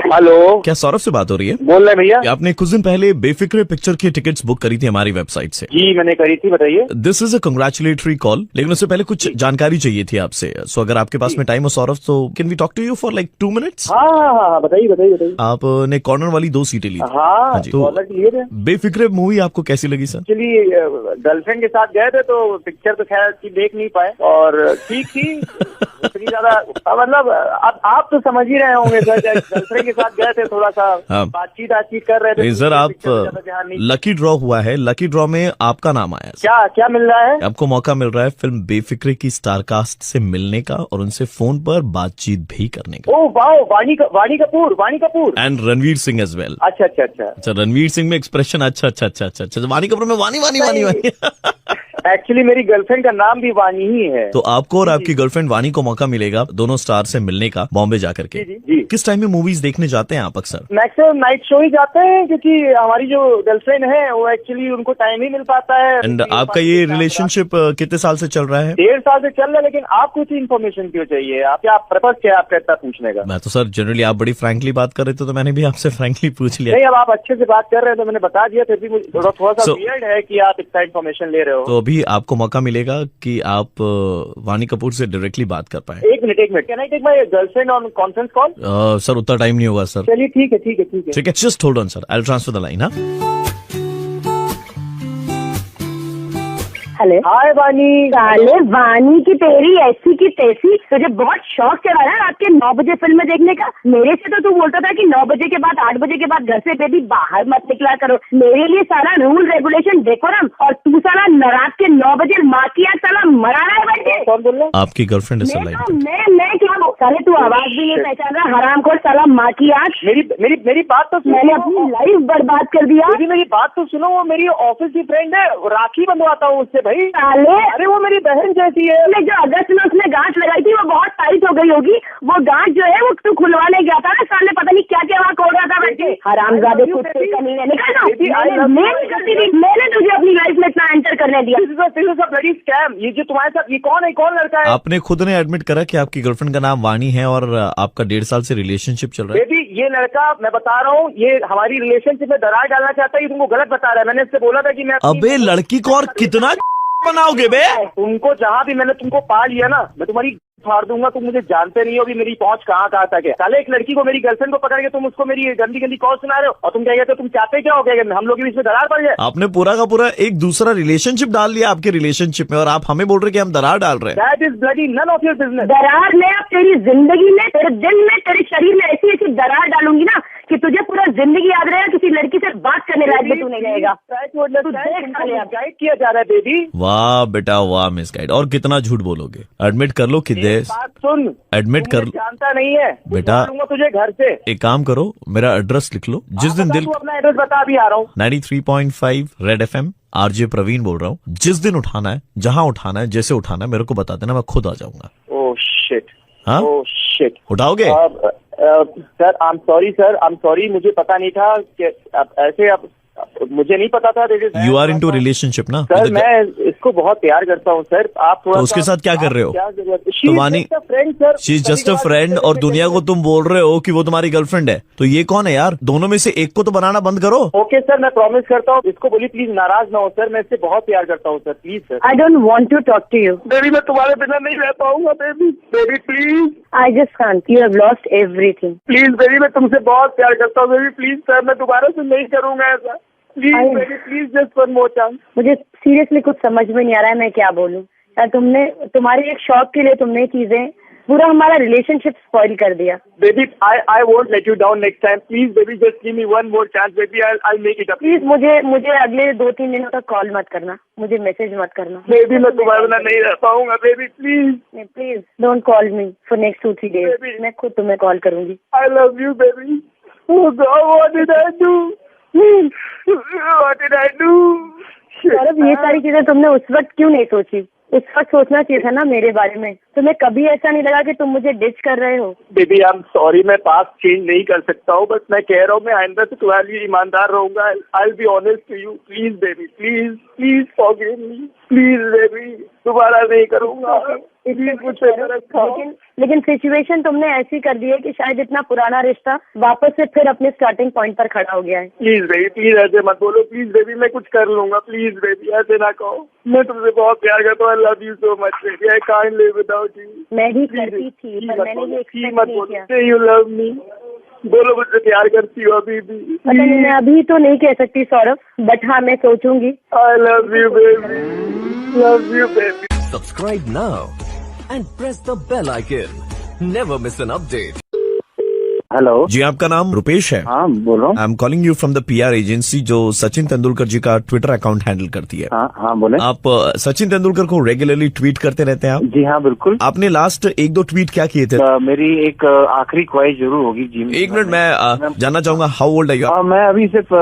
Hello, क्या सौरभ से बात हो रही है? बोल रहे हैं भैया। आपने कुछ दिन पहले बेफिक्रे पिक्चर की टिकट्स बुक करी थी हमारी वेबसाइट से। जी मैंने करी थी, बताइए। This is a congratulatory call, लेकिन उससे पहले कुछ जानकारी चाहिए थी आपसे। सो अगर आपके पास में टाइम हो सौरभ, तो can we talk to you for like 2 minutes? हाँ हाँ हाँ, बताइए बताइए बताइए। आपने कॉर्नर वाली 2 सीटें ली थी। हाँ जी, कॉलर लिए थे। बेफिक्रे मूवी आपको कैसी लगी सर? एक्चुअली गर्लफ्रेंड के साथ गए थे तो पिक्चर तो खैर की देख नहीं पाए, और ठीक थी इतनी ज्यादा, मतलब अब आप तो समझ ही रहे होंगे सर, गर्लफ्रेंड के साथ गए थे, थोड़ा सा हाँ। बातचीत कर रहे थे। सर आप लकी ड्रॉ हुआ है, लकी ड्रॉ में आपका नाम आया। क्या क्या मिल रहा है आपको? मौका मिल रहा है फिल्म बेफिक्रे की स्टारकास्ट से मिलने का और उनसे फोन पर बातचीत भी करने का। Oh wow, Vani Kapoor and Ranveer Singh as well. अच्छा अच्छा अच्छा अच्छा, रणवीर सिंह में एक्सप्रेशन अच्छा अच्छा अच्छा अच्छा अच्छा, वाणी कपूर में वानी वानी वानी वानी। एक्चुअली मेरी गर्लफ्रेंड का नाम भी वानी ही है। तो आपको और आपकी गर्लफ्रेंड वानी को मौका मिलेगा दोनों स्टार से मिलने का बॉम्बे जाकर के। जी। किस टाइम में मूवीज देखने जाते हैं आप अक्सर? मैक्सिमम नाइट शो ही जाते हैं, क्योंकि हमारी जो गर्लफ्रेंड है वो एक्चुअली उनको टाइम ही मिल पाता है। एंड आपका ये रिलेशनशिप कितने साल से चल रहा है? 1.5 साल से चल रहा है, लेकिन आपको इतनी इन्फॉर्मेशन क्यों चाहिए? आप क्या पर्पज क्या है आपका इतना पूछने का? मैं तो सर जनरली आप बड़ी फ्रैंकली बात कर रहे थे, तो मैंने भी आपसे फ्रैंकली पूछ लिया। नहीं, अब आप अच्छे से बात कर रहे हैं तो मैंने बता दिया, फिर भी मुझे थोड़ा सा वियर्ड है कि आप इतना इन्फॉर्मेशन ले रहे हो। तो अभी आपको मौका मिलेगा कि आप वानी कपूर से डायरेक्टली बात कर पाए। एक minute can I take my girlfriend on conference call? Sir उतना टाइम नहीं होगा सर। चलिए ठीक है। ठीक है, just hold on sir, I will transfer the line. हाँ, हेलो। हाय वानी। साले वानी की तेरी ऐसी की तैसी, तुझे बहुत शौक चढ़ा है रात के 9 बजे फिल्म देखने का। मेरे से तो तू बोलता था कि 9 बजे के बाद 8 बजे के बाद घर से बेबी बाहर मत निकला करो। मेरे लिए सारा रूल रेगुलेशन डेकोरम, और तू साला रात के 9 बजे माँ की आग साला मरा रहा है बैठ के। कौन बोल रहा है? आपकी गर्लफ्रेंड है सर लाइन। मैं क्या साले, तू आवाज भी नहीं पहचान रहा, हरामखोर साला माँ की आग। मेरी बात तो मैंने अपनी लाइफ बर्बाद कर दिया। मेरी बात तो सुनो, वो मेरी ऑफिस की फ्रेंड है, राखी बंधवाता हूँ उससे भाई। साले, अरे वो मेरी बहन जैसी है। जो अगस्त में उसने गांठ लगाई थी वो बहुत टाइट हो गई होगी। वो गांठ जो है वो तू खुलवाने गया था ना, साले पता नहीं क्या क्या वहाँ खोल रहा था बैठ के। हरामजादे कुत्ते का नहीं है, निकल जाओ। मैंने तुझे अपनी लाइफ में इतना एंटर करने दिया। Bloody scam. ये जो तुम्हारे साथ, ये कौन है, कौन लड़का है? आपने खुद ने एडमिट करा कि आपकी गर्लफ्रेंड का नाम वानी है और आपका 1.5 साल से रिलेशनशिप चल रहा है। बेबी ये लड़का, मैं बता रहा हूँ, ये हमारी रिलेशनशिप में दरार डालना चाहता है। ये तुमको गलत बता रहा है। मैंने इससे बोला था कि मैं अबे लड़की को और कितना बनाओगे बे? तुमको जहाँ भी मैंने तुमको पा लिया ना, मैं तुम्हारी फाड़ दूंगा। तुम मुझे जानते नहीं हो भी मेरी पहुंच कहाँ तक है। साले एक लड़की को, मेरी गर्लफ्रेंड को पकड़ के तुम उसको मेरी गंदी गंदी कॉल सुना रहे हो, और तुम क्या कहते हो? तुम चाहते क्या हो? क्या हम लोग के बीच में दरार पड़ जाए? आपने पूरा का पूरा एक दूसरा रिलेशनशिप डाल लिया आपके रिलेशनशिप में, और आप हमें बोल रहे कि हम दरार डाल रहे हैं। That is bloody none of your business. दरार मैं अब तेरी जिंदगी में, तेरे दिल में, तेरे शरीर में ऐसी ऐसी दरार डालूंगी ना कि तुझे पूरा जिंदगी याद रहेगा। किसी लड़की से बात करने लायक भी तू नहीं रहेगा। गाइड किया जा रहा है बेबी। वाह बेटा वाह मिस गाइड। और कितना झूठ बोलोगे? एडमिट कर लो कि बात सुन, एडमिट कर लो। जानता नहीं है बेटा, तुझे घर से। एक काम करो, मेरा एड्रेस लिख लो। जिस दिन दिल, अपना एड्रेस बता, भी आ रहा हूँ। 93.5 रेड FM, आरजे प्रवीण बोल रहा हूँ। जिस दिन उठाना है, जहाँ उठाना है, जैसे उठाना है, मेरे को बता देना, मैं खुद आ जाऊंगा। Oh shit. हाँ, ओह शिट। उठाओगे? सर आई एम सॉरी, मुझे पता नहीं था कि ऐसे मुझे नहीं पता था। यू आर इनटू रिलेशनशिप ना सर? मैं इसको बहुत प्यार करता हूँ सर। आप थोड़ा तो उसके साथ क्या कर रहे हो? तो वानी, she is just a friend, और दुनिया को तुम बोल रहे हो कि वो तुम्हारी गर्लफ्रेंड है। तो ये कौन है यार? दोनों में से एक को तो बनाना बंद करो। ओके सर, मैं प्रॉमिस करता हूँ। इसको बोलिए प्लीज नाराज ना हो सर, मैं इससे बहुत प्यार करता हूँ sir, please sir. I don't want to talk to you baby, मैं तुम्हारे बिना नहीं रह पाऊंगा baby. Baby please, I just can't. You have lost everything. Please baby, मैं तुमसे बहुत प्यार करता हूँ बेबी। प्लीज सर, मैं दोबारा से नहीं करूंगा ऐसा। Please baby, please just one more chance. मुझे सीरियसली कुछ समझ में नहीं आ रहा है मैं क्या बोलूं। तुम्हारे एक शौक के लिए तुमने चीजें पूरा हमारा रिलेशनशिप स्पॉइल कर दिया। Baby I won't let you down next time. Please baby, just give me one more chance baby. I make it up. Please मुझे अगले 2-3 दिनों तक कॉल मत करना, मुझे मैसेज मत करना। बेबी मैं तुम्हारे बिना नहीं रह पाऊंगा baby, please don't call me for next 2-3 days. मैं खुद तुम्हें कॉल करूंगी। आई love you baby. Oh God, what did I do? What did I do? Saurabh, ये सारी चीजें तुमने उस वक्त क्यों नहीं सोची? उस वक्त सोचना चाहिए था ना मेरे बारे में। तुम्हें कभी ऐसा नहीं लगा कि तुम मुझे डिच कर रहे हो? बेबी आई एम सॉरी, मैं पास्ट चेंज नहीं कर सकता हूँ, बस मैं कह रहा हूँ मैं आइंदा से तुम्हारे लिए ईमानदार रहूंगा। I will be honest to you. Please baby, please please forgive me, please baby, दोबारा नहीं करूंगा। लेकिन सिचुएशन तुमने ऐसी कर दी है कि शायद इतना पुराना रिश्ता वापस से फिर अपने स्टार्टिंग पॉइंट पर खड़ा हो गया है। प्लीज बेबी, प्लीज ऐसे मत बोलो। प्लीज बेबी, मैं कुछ कर लूंगा। प्लीज बेबी, ऐसे ना कहो। मैं तुमसे बहुत प्यार करता हूँ। आई love you so much baby, I can't live without you. मैं भी करती थी, पर मैंने ये एक्सपेक्ट नहीं किया। यू लव मी, बोलो मुझसे प्यार करती हो अभी भी? पता नहीं, मैं अभी तो नहीं कह सकती सौरभ, बट हाँ मैं सोचूंगी। I love you baby, love you baby. Subscribe now and press the bell icon. Never miss an update. Hello ji, आपका नाम रुपेश है? हाँ बोलो। I am calling you from the PR agency जो सचिन तेंदुलकर जी का ट्विटर अकाउंट हैंडल करती है। हाँ बोले। आप सचिन तेंदुलकर को रेगुलरली ट्वीट करते रहते हैं आप? जी हाँ बिल्कुल। आपने लास्ट 1-2 ट्वीट क्या किए थे? मेरी एक आखिरी ख्वाहिश जरूर होगी जी। एक मिनट, मैं जानना चाहूंगा हाउ ओल्ड आर यू? मैं अभी सिर्फ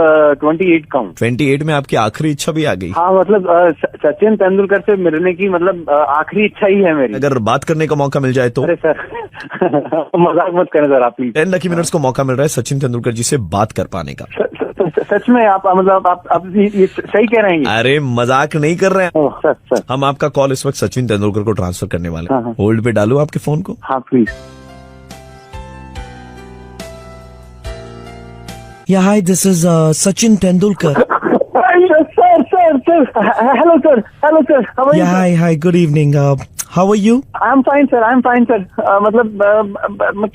28 का हूँ। 28 में आपकी आखिरी इच्छा भी आ गई? हाँ मतलब सचिन तेंदुलकर से मिलने की मतलब आखिरी इच्छा ही है मेरी। अगर बात करने का मौका मिल जाए तो? अरे सर मजाक मत करें सर आप प्लीज। 10 लकी मिनट्स को मौका मिल रहा है सचिन तेंदुलकर जी से बात कर पाने का। सच में आप मतलब आप ये सही कह रहे हैं? अरे मजाक नहीं कर रहे हैं। Oh sir. हम आपका कॉल इस वक्त सचिन तेंदुलकर को ट्रांसफर करने वाले हैं। हाँ। होल्ड पे डालू आपके फोन को? हाँ please. Yeah, hi, this is Sachin Tendulkar. Sir. Hello, sir. How are you? Yeah, hi, good evening. How are you? I'm fine, sir. मतलब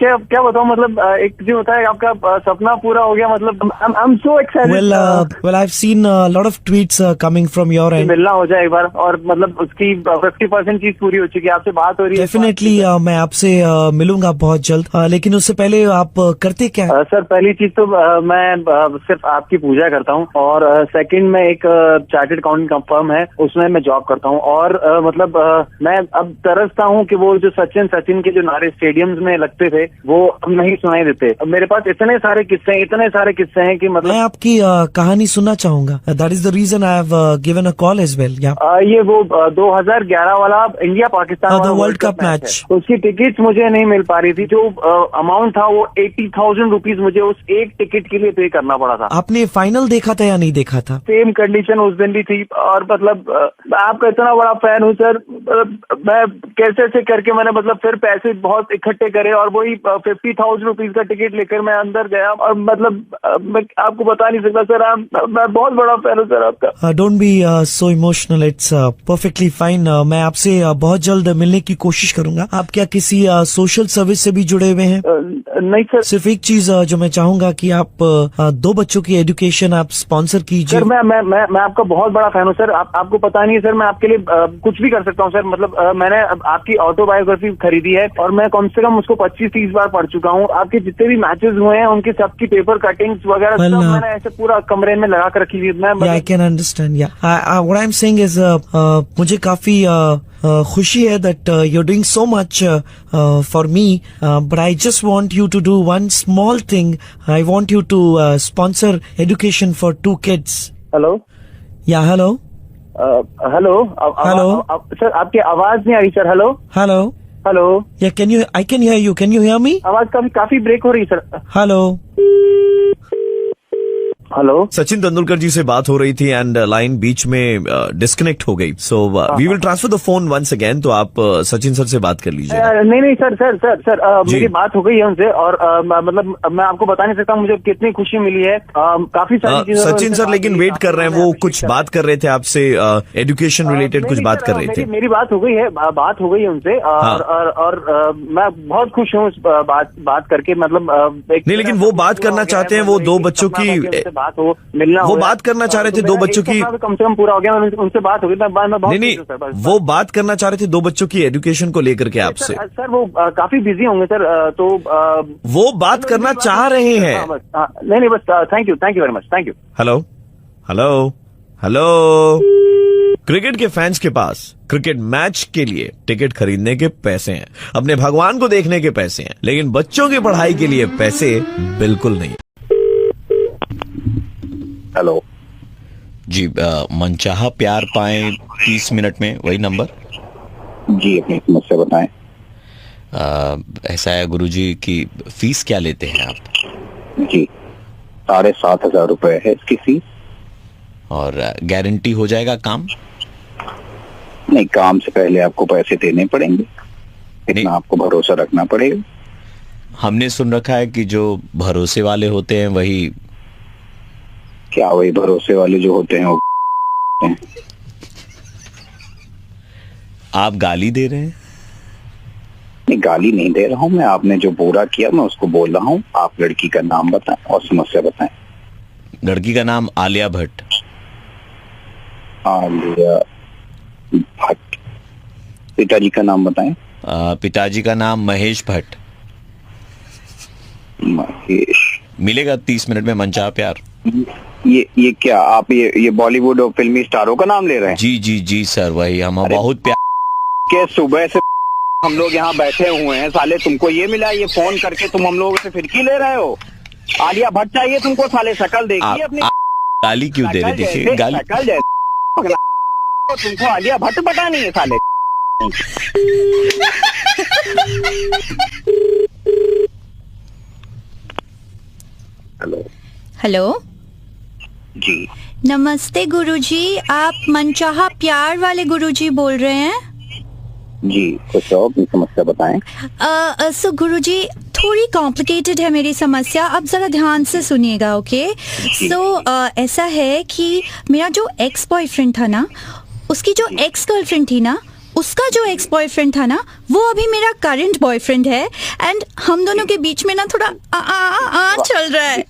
क्या बताऊँ, मतलब एक जो होता है आपका सपना पूरा हो गया, मतलब I'm so excited. Well, I've seen a lot of tweets coming from your end. मिलना हो जाए एक बार, और मतलब उसकी 50% चीज पूरी हो चुकी है। आपसे बात हो रही है। Definitely, मैं आपसे मिलूंगा बहुत जल्द, लेकिन उससे पहले आप करते क्या? सर पहली चीज तो मैं सिर्फ आपकी पूजा करता हूँ, और सेकंड में एक चार्टर्ड अकाउंटेंट फर्म है, उसमें मैं जॉब करता हूँ, और मतलब मैं अब तरसता हूँ कि वो जो सचिन के जो नारे स्टेडियम्स में लगते थे वो अब नहीं सुनाई देते। मेरे पास इतने सारे किस्से हैं कि मतलब मैं आपकी कहानी सुनना चाहूंगा। That is the reason I have given a call as well. Yeah. ये वो 2011 वाला India Pakistan the World Cup match. उसकी टिकट मुझे नहीं मिल पा रही थी। जो अमाउंट था वो 80,000 रुपीज मुझे उस एक टिकट के लिए पे करना पड़ा था। आपने फाइनल देखा था या नहीं देखा था? सेम कंडीशन उस दिन भी थी, और मतलब आपका इतना बड़ा फैन हूँ सर। मैं कैसे करके मैंने मतलब फिर पैसे बहुत इकट्ठे करे, और वही 50,000 रुपीज का टिकट लेकर मैं अंदर गया, और मतलब मैं आपको बता नहीं सकता सर। मैं बहुत बड़ा फैन हूँ सर आपका। Don't be so emotional, it's perfectly fine. मैं आपसे बहुत जल्द मिलने की कोशिश करूंगा। आप क्या किसी सोशल सर्विस से भी जुड़े हुए हैं? नहीं सर। सिर्फ एक चीज जो मैं चाहूंगा कि आप 2 बच्चों की एजुकेशन आप स्पॉन्सर कीजिए। सर मैं आपका बहुत बड़ा फैन हूँ सर। आपको पता नहीं है सर, मैं आपके लिए कुछ भी कर सकता हूँ सर। मतलब मैंने आपकी ऑटोबायोग्राफी खरीदी है, और मैं कम से कम उसको 25-30 बार पढ़ चुका हूँ। आपके जितने भी मैचेस हुए हैं उनकी सबकी पेपर कटिंग्स वगैरह सब मैंने ऐसे पूरा कमरे में लगा कर रखी थी। I can understand. What I am saying is मुझे काफी खुशी है that you're doing so much for me, but I just want you to do one small thing. I want you to sponsor education for 2 kids. Hello. Yeah, hello. Hello. Hello. Sir आपकी आवाज नहीं आ रही sir. Hello hello. Yeah, I can hear you. Can you hear me? आवाज काफी break हो रही है sir. Hello. Hello. Sachin Tendulkar ji से बात हो रही थी एंड लाइन बीच में डिस्कनेक्ट हो गई। So we will transfer the phone once again. तो आप सचिन सर से बात कर लीजिए। नहीं सर मेरी बात हो गई है उनसे, और मतलब मैं आपको बता नहीं सकता मुझे कितनी खुशी मिली है। काफी सारी चीजें सचिन सर लेकिन वेट कर रहे हैं। वो कुछ बात कर रहे थे आपसे, एजुकेशन रिलेटेड कुछ बात कर रहे थे। मेरी बात हो गई है उनसे, और मैं बहुत खुश हूँ बात करके। मतलब नहीं, लेकिन वो बात करना चाहते हैं। वो 2 बच्चों की बात हो मिलना वो बात करना चाह रहे थे 2 बच्चों की। कम से कम पूरा हो गया, उनसे बात हो गई। नहीं, वो बात करना चाह रहे थे 2 बच्चों की एजुकेशन को लेकर के आपसे। सर वो काफी बिजी होंगे सर, तो वो बात करना चाह रहे हैं। नहीं बस thank you very much, thank you. Hello. Cricket के फैंस के पास क्रिकेट मैच के लिए टिकट खरीदने के पैसे हैं, अपने भगवान को देखने के पैसे हैं, लेकिन बच्चों की पढ़ाई के लिए पैसे बिल्कुल नहीं। हेलो जी, मनचाहा प्यार पाएं 30 मिनट में, वही नंबर? जी, अपनी समस्या बताएं। ऐसा है गुरुजी कि फीस क्या लेते हैं आप? जी 7,500 रुपए है इसकी फीस। और गारंटी हो जाएगा काम? नहीं, काम से पहले आपको पैसे देने पड़ेंगे, इतना आपको भरोसा रखना पड़ेगा। हमने सुन रखा है कि जो भरोसे वाले होते हैं वही क्या वही भरोसे वाले जो होते हैं वो हैं? आप गाली दे रहे हैं? नहीं, गाली नहीं दे रहा हूँ मैं। आपने जो बुरा किया मैं उसको बोल रहा हूँ। आप लड़की का नाम बताएं और समस्या बताएं। लड़की का नाम आलिया भट्ट। आलिया भट्ट। पिताजी का नाम बताएं। पिताजी का नाम महेश भट्ट। महेश। मिलेगा 30 मिनट में मनचाहा प्यार। ये क्या आप ये बॉलीवुड और फिल्मी स्टारों का नाम ले रहे हैं? जी जी जी सर, वही। हम बहुत प्यार के सुबह से हम लोग यहाँ बैठे हुए हैं, साले तुमको ये मिला, ये फोन करके तुम हम लोगों से फिरकी ले रहे हो। आलिया भट्ट चाहिए तुमको, साले शक्ल देखिए अपनी। गाली क्यों दे रहे? देखिए गाली। शक्ल जैसे तुमको आलिया भट्ट बतानी है साले। हेलो। हेलो जी नमस्ते गुरुजी, आप मनचाहा प्यार वाले गुरुजी बोल रहे हैं? जी, कुछ और अपनी समस्या बताएं। सो गुरुजी, थोड़ी कॉम्प्लिकेटेड है मेरी समस्या, आप जरा ध्यान से सुनिएगा। ओके सो ऐसा है कि मेरा जो एक्स बॉयफ्रेंड था ना, उसकी जो एक्स गर्लफ्रेंड थी ना, उसका जो एक्स बॉयफ्रेंड था ना, वो अभी मेरा करंट बॉयफ्रेंड है। एंड हम दोनों के बीच में ना थोड़ा चल रहा है।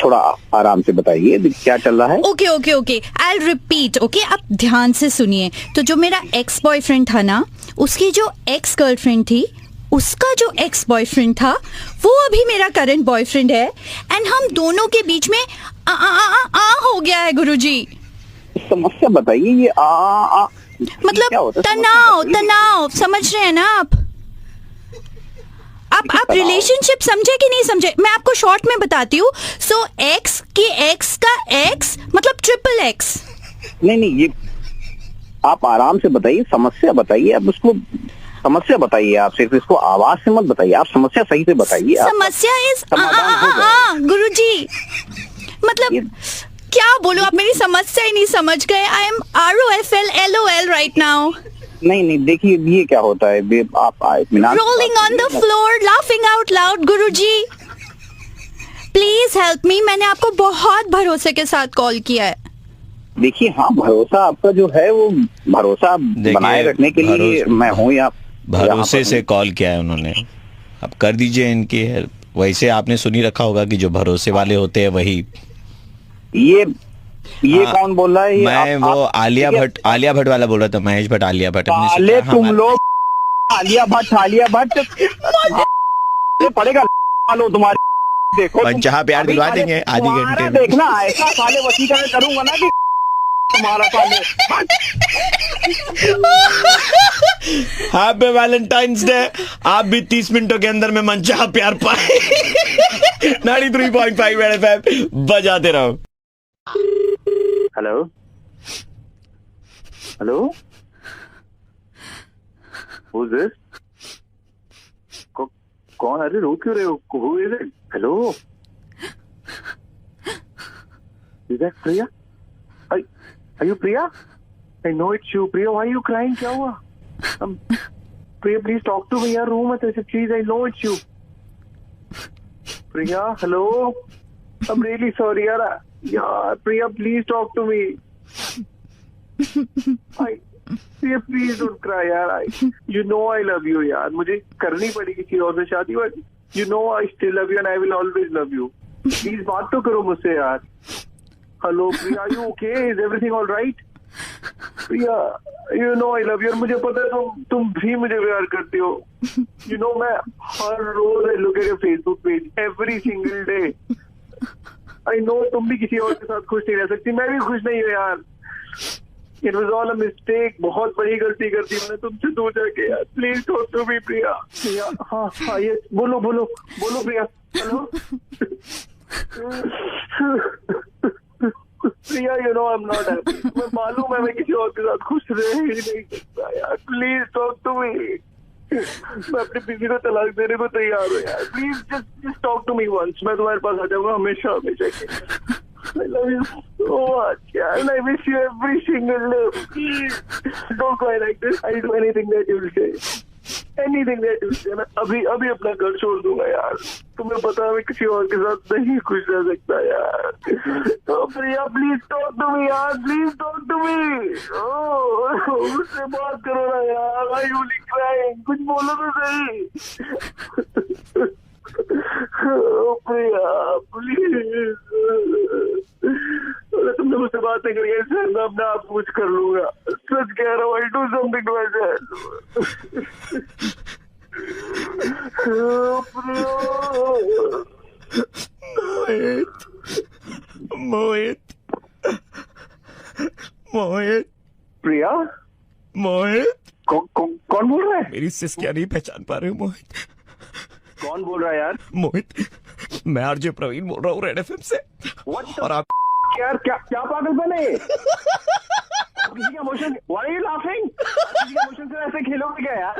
थोड़ा आराम से बताइए क्या चल रहा है। Okay okay okay, I repeat. Okay, आप ध्यान से सुनिए। तो जो मेरा एक्स बॉयफ्रेंड था ना, उसकी जो एक्स गर्लफ्रेंड थी, उसका जो एक्स बॉयफ्रेंड था, वो अभी मेरा करंट बॉयफ्रेंड है। एंड हम दोनों के बीच में हो गया है गुरुजी। समस्या बताइए। ये मतलब तनाव समझ रहे हैं ना आप? आप रिलेशनशिप समझे कि नहीं समझे? मैं आपको शॉर्ट में बताती हूँ। सो एक्स की एक्स का एक्स मतलब ट्रिपल एक्स। नहीं, ये आप आराम से बताइए, समस्या बताइए। आप उसको समस्या बताइए, आप सिर्फ इसको आवाज से मत बताइए, आप समस्या सही से बताइए। समस्या इज गुरुजी, मतलब क्या बोलो, आप मेरी समस्या ही नहीं समझ गए। I am ROFL LOL right now. नहीं, देखिए ये क्या होता है, आप rolling on the floor, laughing out loud. Guruji please help me, मैंने आपको बहुत भरोसे के साथ कॉल किया है। देखिए हाँ, भरोसा आपका जो है वो भरोसा बनाए रखने के लिए मैं हूँ। या भरोसे से कॉल किया है उन्होंने, अब कर दीजिए इनकी हेल्प। वैसे आपने सुनी रखा होगा कि जो भरोसे वाले होते हैं वही। ये कौन बोल रहा है? मैं वो आलिया भट्ट वाला बोल रहा था, महेश भट्ट आलिया भट्ट। तुम लोग आलिया भट्ट पड़ेगा लो तुम्हारे। देखो मनचाहा प्यार दिलवा देंगे आधी घंटे में। देखना ऐसा साले वसीकरण करूंगा ना कि तुम्हारा साले। Happy Valentine's day. आप भी 30 मिनटों के अंदर में मनचाहा प्यार पाए। 93.5 FM बजाते रहो। Hello Who's this? कौन? अरे रो क्यों रहे हो? Who is it? Hello? Is that Priya? Are you Priya? I know it's you, Priya. Why are you crying? क्या हुआ? Priya, please talk to me यार, रो मत ऐसे please. I know it's you. Priya, hello? I'm really sorry यार. यार Priya, please talk to me. Priya, please don't cry यार. You know I love you यार. मुझे करनी पड़ी किसी और से शादी, but you know I still love you and I will always love you. Please बात तो करो मुझसे यार. Hello Priya, are you okay? Is everything all right? Priya, you know I love you. और मुझे पता है तुम भी मुझे प्यार करती हो. You know मैं हर रोज I look at your Facebook page every single day. I know तुम भी किसी और के साथ खुश नहीं रह सकती, मैं भी खुश नहीं हूँ यार. It was all a mistake. बहुत बड़ी गलती कर दी मैंने तुमसे दूर जाके यार. Please talk to me Priya. हाँ ये बोलो Priya. Hello. Priya, you know I'm not happy. मैं मालूम है मैं किसी और के साथ खुश रह ही नहीं सकता यार. Please talk to me. मैं अपनी बीवी को तलाक देने को तैयार हूँ यार। Please just talk to me once, मैं तुम्हारे पास आ जाऊंगा हमेशा हमेशा के लिए। I love you so much, yeah, and I wish you every single day. Please don't cry like this. I'll do anything that you say. Anything that you say. मैं अभी अपना घर छोड़ दूंगा यार। तुम्हें पता है मैं किसी और के साथ नहीं खुश रह सकता यार। तो प्रिया प्लीज टॉक टू मी यार, प्लीज टॉक टू मी। मुझसे बात करो ना यार। Why you only crying? कुछ बोलो तो सही। प्रिया प्लीज, अगर तुमने मुझसे बात नहीं करी ऐसे मैं अपने आप कुछ कर लूंगा। सच कह रहा हूँ। I'll do something to myself. मोहित मोहित प्रिया मोहित कौन बोल रहा है? मेरी सिस्किया नहीं पहचान पा रहे हो मोहित? कौन बोल रहा है यार? मोहित मैं आरजे प्रवीण बोल रहा हूँ रेड एफएम से। और आप यार क्या पागलपन है? किसी का emotion, why are you laughing? किसी का इमोशन से ऐसे खेलोगे क्या यार?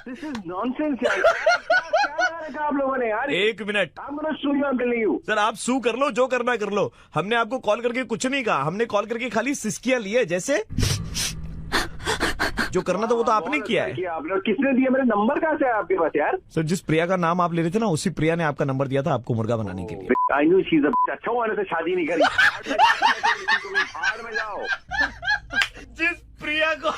This is nonsense यार। क्या रखा आप लोगों ने यार? एक minute, I'm gonna sue you, I'm telling you। Sir आप सू कर लो, जो करना कर लो। हमने आपको कॉल करके कुछ नहीं कहा, हमने कॉल करके खाली सिस्कियां ली है। जैसे जो करना था वो तो आपने किया है। आपने किसने दिया? मेरे नंबर कहाँ से है आपके पास यार? सर जिस प्रिया का नाम आप ले रहे थे ना, उसी प्रिया ने आपका नंबर दिया था आपको मुर्गा बनाने के लिए। I knew she's a bitch। अच्छा वाले से शादी नहीं करी। बाहर में जाओ। जिस प्रिया को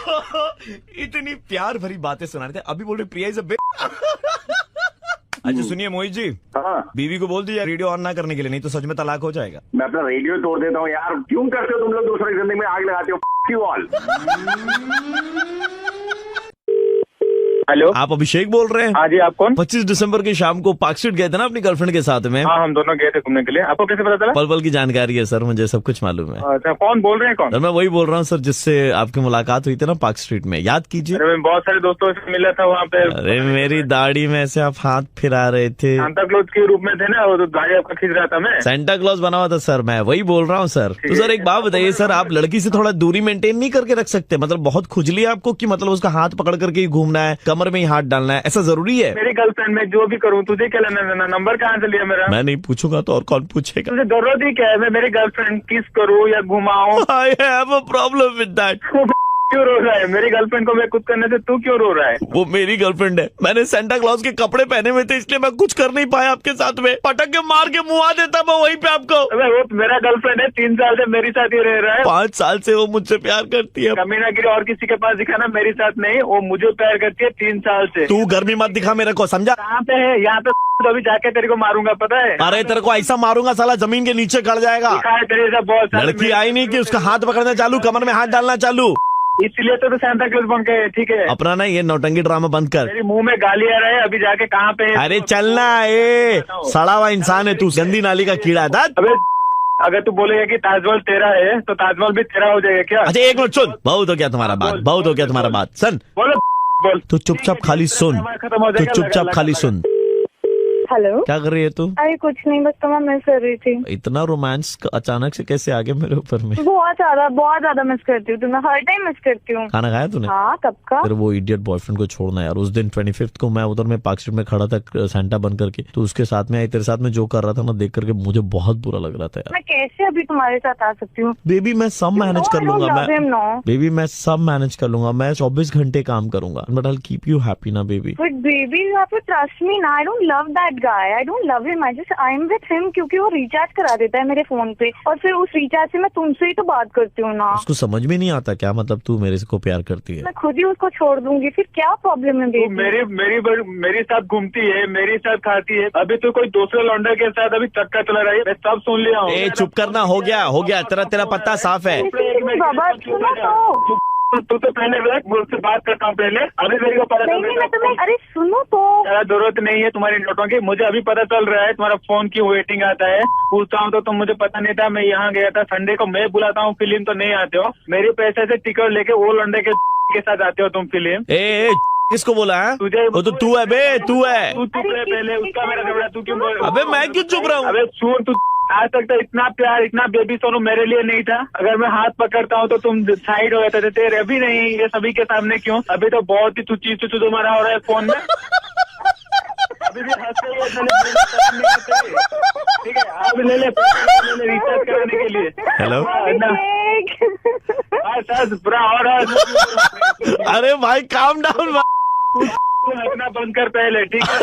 इतनी प्यार भरी बातें सुना रहे थे, अभी बोल रहे प्रिया इज अ बिच। अच्छा सुनिए मोहित जी, हाँ बीवी को बोल दीजिए रेडियो ऑन ना करने के लिए, नहीं तो सच में तलाक हो जाएगा। मैं अपना रेडियो तोड़ देता हूँ यार। क्यों करते हो तुम लोग दूसरे की जिंदगी में आग लगाते हो? You all। हेलो, आप अभिषेक बोल रहे हैं? हाँ जी, आप कौन? 25 दिसंबर की शाम को पार्क स्ट्रीट गए थे ना अपनी गर्लफ्रेंड के साथ में? हाँ, हम दोनों गए थे घूमने के लिए। आपको कैसे पता चला? पल पल की जानकारी है सर, मुझे सब कुछ मालूम है। अच्छा, कौन बोल रहे हैं? कौन? सर मैं वही बोल रहा हूँ सर, जिससे आपकी मुलाकात हुई थी ना पार्क स्ट्रीट में, याद कीजिए। अरे मैं बहुत सारे दोस्तों से मिला था वहाँ पे। अरे मेरी दाढ़ी में ऐसे आप हाथ फिरा रहे थे, सांता क्लॉज के रूप में थे ना, वो तो गाड़ी आपका खींच रहा था। मैं सेंटा क्लॉज बना हुआ था सर, मैं वही बोल रहा हूँ सर। तो सर एक बात बताइए सर, आप लड़की से थोड़ा दूरी मेंटेन नहीं करके रख सकते? मतलब बहुत खुजली है आपको कि मतलब उसका हाथ पकड़ करके ही घूमना है, कमर में ही हाथ डालना है, ऐसा जरूरी है? मेरी गर्लफ्रेंड में जो भी करूँ, तुझे क्या लेना देना? नंबर कहाँ से लिया मेरा? मैं नहीं पूछूंगा तो और कौन पूछेगा? तुझे जरूरत ही क्या है? मैं मेरी गर्लफ्रेंड किस करूँ या घुमाऊं? I have a problem with that. क्यों रो रहा है? मेरी गर्लफ्रेंड को मैं कुछ करने से तू क्यों रो रहा है? वो मेरी गर्लफ्रेंड है, मैंने सेंटा क्लॉज के कपड़े पहने हुए थे इसलिए मैं कुछ कर नहीं पाया आपके साथ में। पटक के मार के मुआ देता मैं वहीं पे आपको। अबे वो मेरा गर्लफ्रेंड है, 3 साल से मेरे साथ ही रह रहा है। 5 साल से वो मुझसे प्यार करती है। कमीनागिरी और किसी के पास दिखाना, मेरे साथ नहीं। वो मुझे प्यार करती है 3 साल से। तू गर्मी मत दिखा मेरे को, समझा? कहाँ पे है? यहाँ पे तो अभी जाके तेरे को मारूंगा, पता है? अरे तेरे को ऐसा मारूंगा साला जमीन के नीचे गड़ जाएगा। तेरे से बहुत लड़की आई नहीं कि उसका हाथ पकड़ना चालू, कमर में हाथ डालना चालू। इसलिए तो सांता क्लॉज बन गए। ठीक है, अपना ना ये नौटंकी ड्रामा बंद कर। मेरे मुंह में गाली आ रहा है। अभी जाके कहाँ पे है? अरे चलना, ए सड़ा हुआ इंसान है तू, गंदी नाली का कीड़ा है। अबे अगर तू बोलेगा कि ताजमहल तेरा है तो ताजमहल भी तेरा हो जाएगा क्या? अच्छा एक मिनट सुन, बहुत हो गया तुम्हारा बात, बहुत हो गया तुम्हारा बात। सुन बोलो, बोल। तू चुपचाप खाली सुन, तू चुपचाप खाली सुन। हेलो, क्या कर रही है तू? अरे कुछ नहीं, बस तुम्हें मिस कर रही थी। इतना रोमांस अचानक से कैसे आ गया मेरे ऊपर में? बहुत ज्यादा मिस करती हूँ तुम्हें, हर टाइम मिस करती हूँ। खाना खाया तूने? हाँ, कब का? फिर वो इडियट बॉयफ्रेंड को छोड़ना यार। उस दिन 25th को मैं उधर में पार्क स्ट्रीट में खड़ा था सेंटा बन करके, तो उसके साथ में आई, तेरे साथ में जो कर रहा था ना, देख करके मुझे बहुत बुरा लग रहा था यार। मैं कैसे अभी तुम्हारे साथ आ सकती हूँ? बेबी मैं सब मैनेज कर लूंगा, मैं बेबी मैं सब मैनेज कर लूंगा, मैं 24 घंटे काम करूंगा, but I will keep you happy ना baby. But baby you have to trust me ना, I don't love that guy, I don't love him, I just I am with him क्योंकि वो रिचार्ज करा देता है मेरे फोन पे, और फिर उस रिचार्ज से मैं तुमसे ही तो बात करती हूँ ना। उसको समझ में नहीं आता क्या मतलब तू मेरे को प्यार करती है? मैं खुद ही उसको छोड़ दूंगी, फिर क्या प्रॉब्लम है बेबी? मेरे साथ घूमती है, मेरे साथ खाती है, अभी तो कोई दूसरे लौंडे के साथ अभी चक्कर चला रही है। मैं सब सुन लिया हूँ। ए चुप करना, हो गया तेरा पत्ता साफ है। बाबा सुनो तू तो पहले मुझसे बात करता हूँ पहले, अभी मेरे को पता नहीं, मैं तुम्हें, अरे सुनो तो। जरूरत नहीं है तुम्हारी नोटों की, मुझे अभी पता चल रहा है तुम्हारा फोन क्यों वेटिंग आता है। पूछता हूँ तो तुम मुझे पता नहीं था। मैं यहाँ गया था संडे को, मैं बुलाता हूँ फिल्म तो नहीं आते हो, मेरे पैसे से टिकट लेके वो लौंडे के साथ आते हो तुम फिल्म। किसको बोला है? तुझे वो तो तू है बे, तू है। तू चुप रहे पहले, उसका मेरा झगड़ा तू क्यों बोल? अबे मैं क्यों चुप रहा हूँ? अबे सुन, तू आज तक तो इतना प्यार, इतना बेबी सोनू मेरे लिए नहीं था। अगर मैं हाथ पकड़ता हूँ तो तुम साइड हो जाते थे। तेरे अभी नहीं, ये सभी के सामने क्यों? अभी तो बहुत ही तुच्ची तुम्हारा हो रहा है फोन में। अभी भी हंसते हुए ठीक है, आप ले ले रिचार्ज कराने के लिए। हेलो, सर बुरा हो रहा है। अरे भाई काम डाउन, हंसना बंद कर पहले, ठीक है?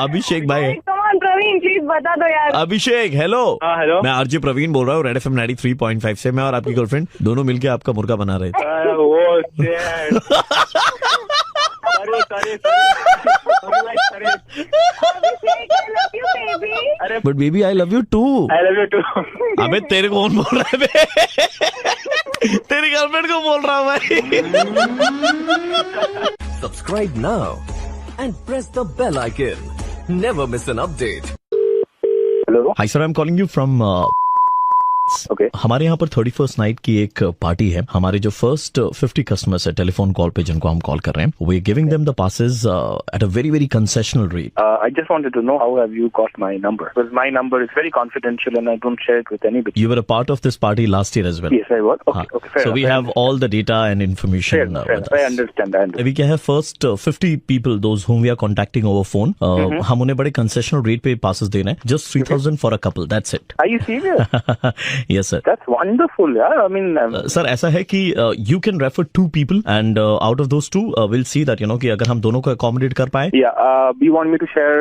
अभिषेक भाई, प्रवीण प्लीज बता दो यार। अभिषेक हेलो। हाँ हेलो, मैं आरजे प्रवीण बोल रहा हूँ रेड FM 93.5 से। मैं और आपकी गर्लफ्रेंड दोनों मिलके आपका मुर्गा बना रहे थे। वो अरे but baby I love you too. I love you too. अबे तेरे को कौन बोल रहा है बे? तेरी गर्लफ्रेंड को बोल रहा हूँ भाई। Subscribe now and press the bell icon. Never miss an update. Hello, high sir, I am calling you from okay. हमारे यहाँ पर 31st नाइट की एक पार्टी है। हमारे जो फर्स्ट 50 कस्टमर्स है टेलीफोन कॉल पे जिनको हम कॉल कर रहे हैं, we giving them the passes at a very very concessional rate. I just wanted to know how have you got my number? Because my number is very confidential and I don't share it with anybody. You were a part of this party last year as well. Yes, I was. Okay, okay, fair So we enough. have all the data and information Fair enough, fair with enough. I us. understand. अभी क्या है, first 50 people those whom we are contacting over phone, हम उन्हें बड़े concessional rate पे passes दे रहे हैं, just 3000 for a couple, that's it. Are you serious? Yes sir. That's wonderful, yeah. I mean, sir ऐसा है कि you can refer 2 people and out of those 2 we'll see that कि अगर हम दोनों को अकोमोडेट कर पाए। yeah. Do you want me to share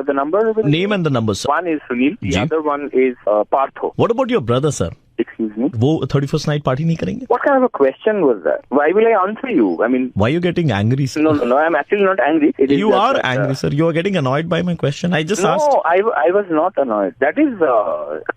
the number? With name and the number sir. One is Sunil. The ji. other one is Partho. What about your brother sir? Excuse me. वो 31st night party नहीं करेंगे? What kind of a question was that? Why will I answer you? I mean, Why you getting angry sir? no. I'm actually not angry. It is You just are that, angry sir. You are getting annoyed by my question. I just asked. No, I was not annoyed. That is